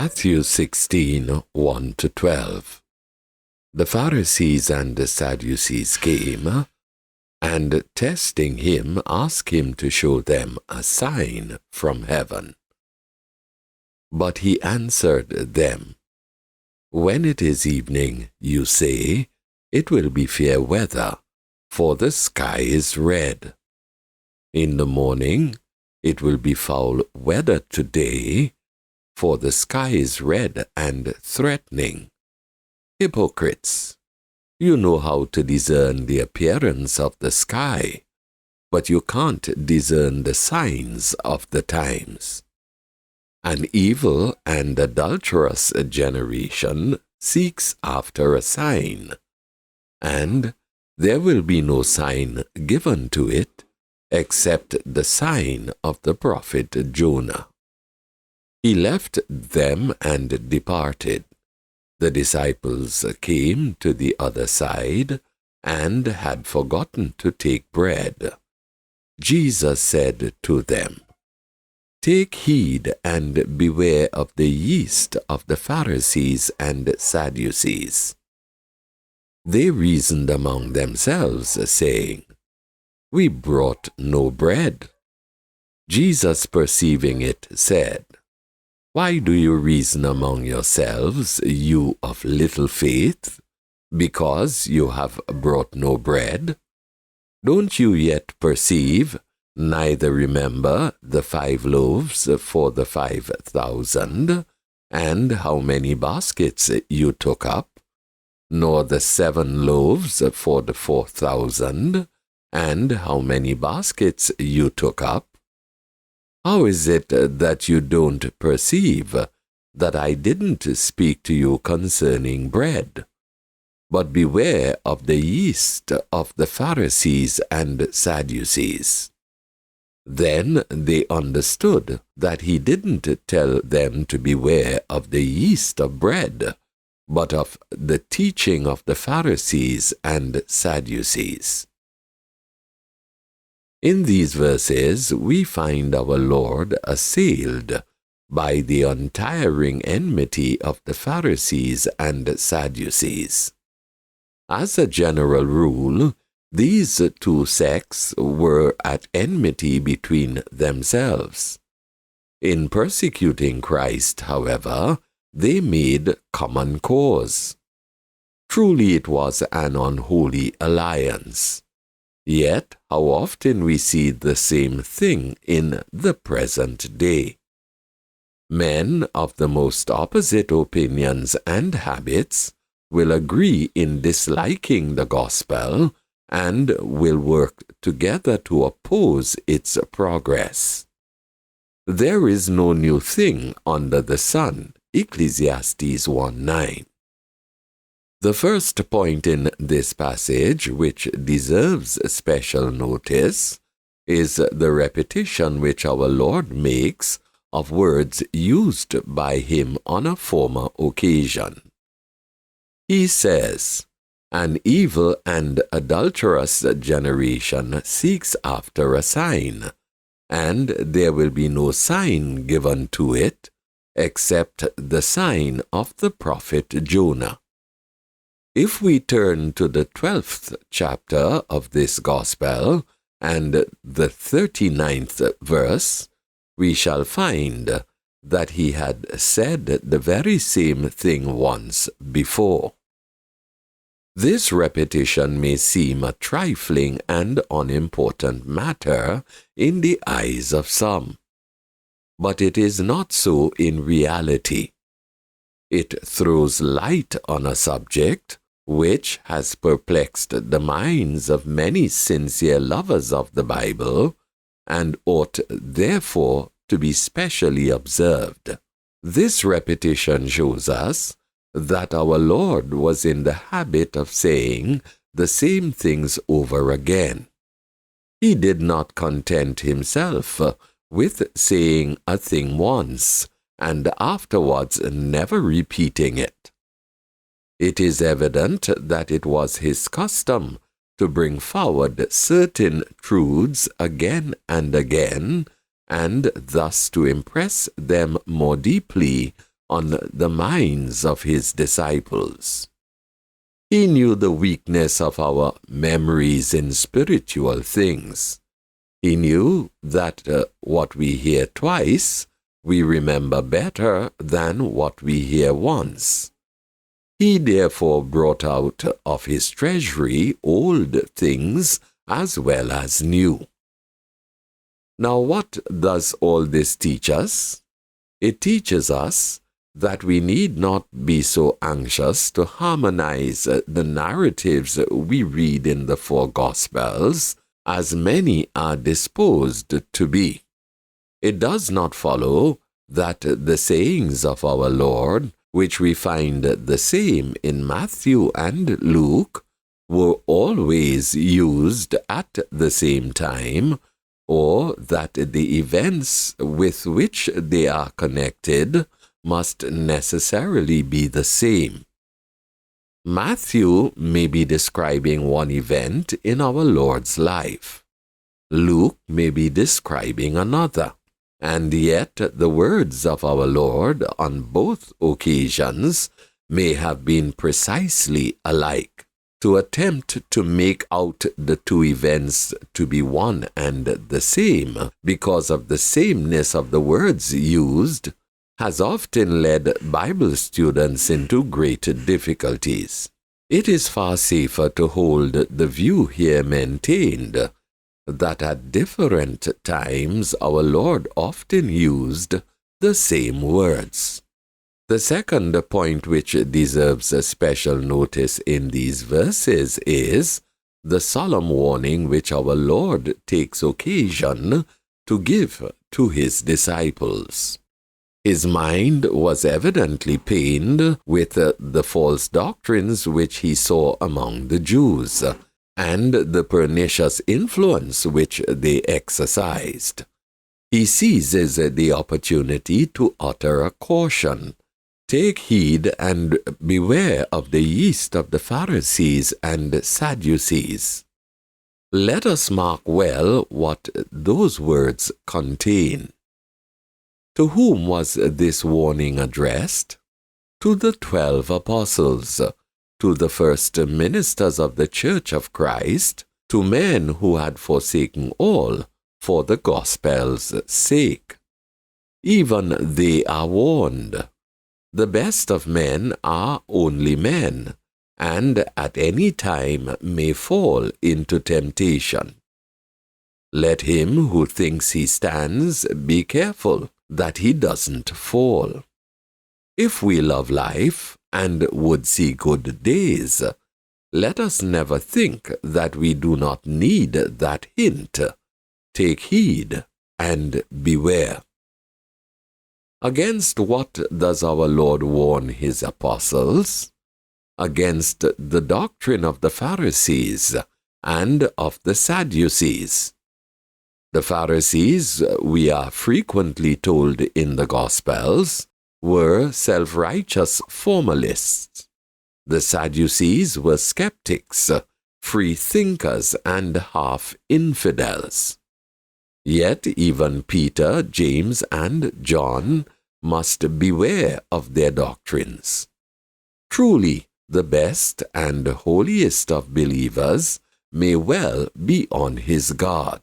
Matthew 16:1-12. The Pharisees and the Sadducees came, and testing him, asked him to show them a sign from heaven. But he answered them, "When it is evening, you say, it will be fair weather, for the sky is red. In the morning, it will be foul weather today, for the sky is red and threatening. Hypocrites, you know how to discern the appearance of the sky, but you can't discern the signs of the times. An evil and adulterous generation seeks after a sign, and there will be no sign given to it except the sign of the prophet Jonah." He left them and departed. The disciples came to the other side and had forgotten to take bread. Jesus said to them, "Take heed and beware of the yeast of the Pharisees and Sadducees." They reasoned among themselves, saying, "We brought no bread." Jesus, perceiving it, said, "Why do you reason among yourselves, you of little faith, because you have brought no bread? Don't you yet perceive, neither remember the 5 loaves for the 5,000, and how many baskets you took up, nor the 7 loaves for the 4,000, and how many baskets you took up? How is it that you don't perceive that I didn't speak to you concerning bread? But beware of the yeast of the Pharisees and Sadducees." Then they understood that he didn't tell them to beware of the yeast of bread, but of the teaching of the Pharisees and Sadducees. In these verses, we find our Lord assailed by the untiring enmity of the Pharisees and Sadducees. As a general rule, these two sects were at enmity between themselves. In persecuting Christ, however, they made common cause. Truly it was an unholy alliance. Yet, how often we see the same thing in the present day. Men of the most opposite opinions and habits will agree in disliking the gospel and will work together to oppose its progress. There is no new thing under the sun, Ecclesiastes 1:9. The first point in this passage, which deserves special notice, is the repetition which our Lord makes of words used by him on a former occasion. He says, "An evil and adulterous generation seeks after a sign, and there will be no sign given to it except the sign of the prophet Jonah." If we turn to the 12th chapter of this Gospel and the 39th verse, we shall find that he had said the very same thing once before. This repetition may seem a trifling and unimportant matter in the eyes of some, but it is not so in reality. It throws light on a subject which has perplexed the minds of many sincere lovers of the Bible, and ought therefore to be specially observed. This repetition shows us that our Lord was in the habit of saying the same things over again. He did not content himself with saying a thing once, and afterwards never repeating it. It is evident that it was his custom to bring forward certain truths again and again, and thus to impress them more deeply on the minds of his disciples. He knew the weakness of our memories in spiritual things. He knew that what we hear twice, we remember better than what we hear once. He therefore brought out of his treasury old things as well as new. Now, what does all this teach us? It teaches us that we need not be so anxious to harmonize the narratives we read in the four Gospels, as many are disposed to be. It does not follow that the sayings of our Lord, which we find the same in Matthew and Luke, were always used at the same time, or that the events with which they are connected must necessarily be the same. Matthew may be describing one event in our Lord's life. Luke may be describing another. And yet the words of our Lord on both occasions may have been precisely alike. To attempt to make out the two events to be one and the same because of the sameness of the words used has often led Bible students into great difficulties. It is far safer to hold the view here maintained that at different times our Lord often used the same words. The second point which deserves a special notice in these verses is the solemn warning which our Lord takes occasion to give to his disciples. His mind was evidently pained with the false doctrines which he saw among the Jews, and the pernicious influence which they exercised. He seizes the opportunity to utter a caution. Take heed and beware of the yeast of the Pharisees and Sadducees. Let us mark well what those words contain. To whom was this warning addressed? To the 12 apostles, to the first ministers of the Church of Christ, to men who had forsaken all for the gospel's sake. Even they are warned. The best of men are only men, and at any time may fall into temptation. Let him who thinks he stands be careful that he doesn't fall. If we love life and would see good days, let us never think that we do not need that hint. Take heed and beware. Against what does our Lord warn his apostles? Against the doctrine of the Pharisees and of the Sadducees. The Pharisees, we are frequently told in the Gospels, were self-righteous formalists. The Sadducees were skeptics, free thinkers, and half-infidels. Yet even Peter, James, and John must beware of their doctrines. Truly, the best and holiest of believers may well be on his guard.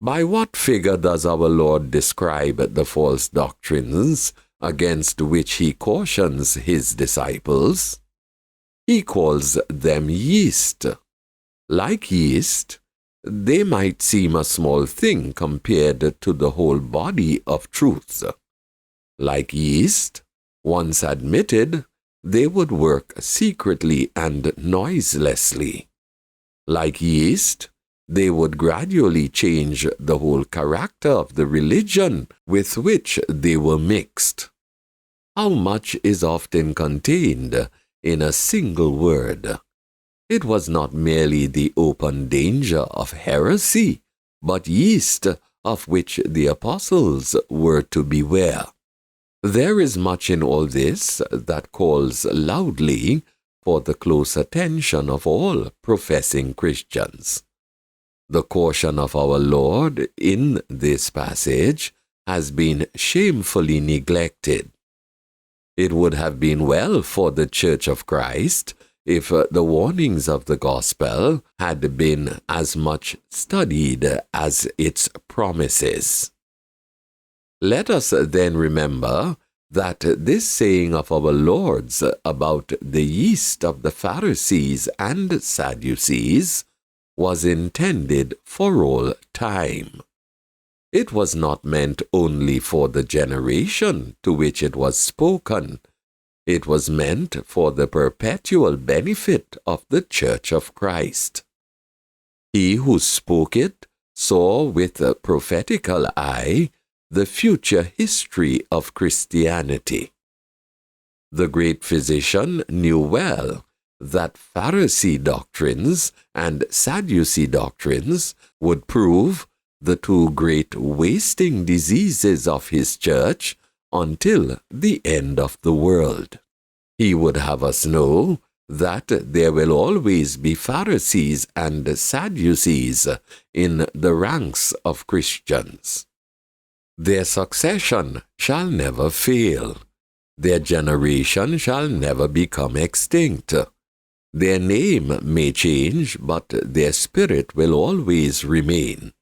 By what figure does our Lord describe the false doctrines against which he cautions his disciples? He calls them yeast. Like yeast, they might seem a small thing compared to the whole body of truth. Like yeast, once admitted, they would work secretly and noiselessly. Like yeast, they would gradually change the whole character of the religion with which they were mixed. How much is often contained in a single word? It was not merely the open danger of heresy, but yeast of which the apostles were to beware. There is much in all this that calls loudly for the close attention of all professing Christians. The caution of our Lord in this passage has been shamefully neglected. It would have been well for the Church of Christ if the warnings of the gospel had been as much studied as its promises. Let us then remember that this saying of our Lord's about the yeast of the Pharisees and Sadducees was intended for all time. It was not meant only for the generation to which it was spoken. It was meant for the perpetual benefit of the Church of Christ. He who spoke it saw with a prophetical eye the future history of Christianity. The great physician knew well that Pharisee doctrines and Sadducee doctrines would prove the two great wasting diseases of his church until the end of the world. He would have us know that there will always be Pharisees and Sadducees in the ranks of Christians. Their succession shall never fail. Their generation shall never become extinct. Their name may change, but their spirit will always remain.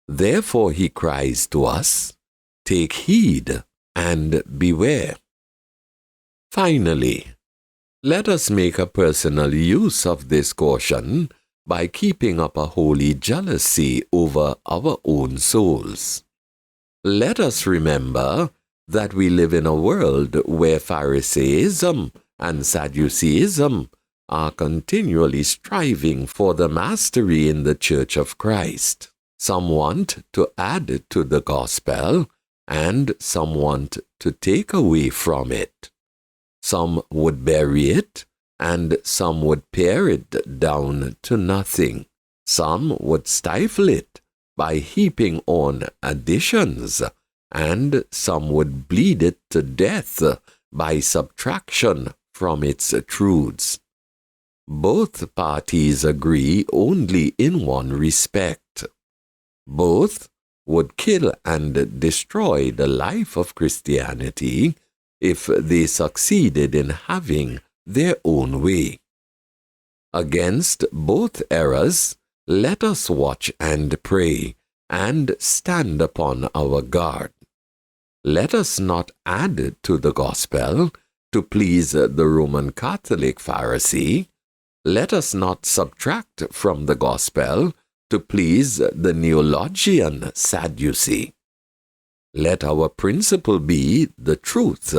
Therefore he cries to us, take heed and beware. Finally, let us make a personal use of this caution by keeping up a holy jealousy over our own souls. Let us remember that we live in a world where Pharisaism and Sadduceeism are continually striving for the mastery in the Church of Christ. Some want to add to the gospel, and some want to take away from it. Some would bury it, and some would pare it down to nothing. Some would stifle it by heaping on additions, and some would bleed it to death by subtraction from its truths. Both parties agree only in one respect. Both would kill and destroy the life of Christianity if they succeeded in having their own way. Against both errors, let us watch and pray, and stand upon our guard. Let us not add to the gospel to please the Roman Catholic Pharisee. Let us not subtract from the gospel to please the Neologian Sadducee. Let our principle be the truth,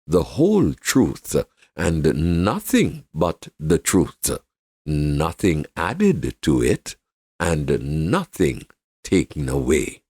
the whole truth, and nothing but the truth, nothing added to it, and nothing taken away.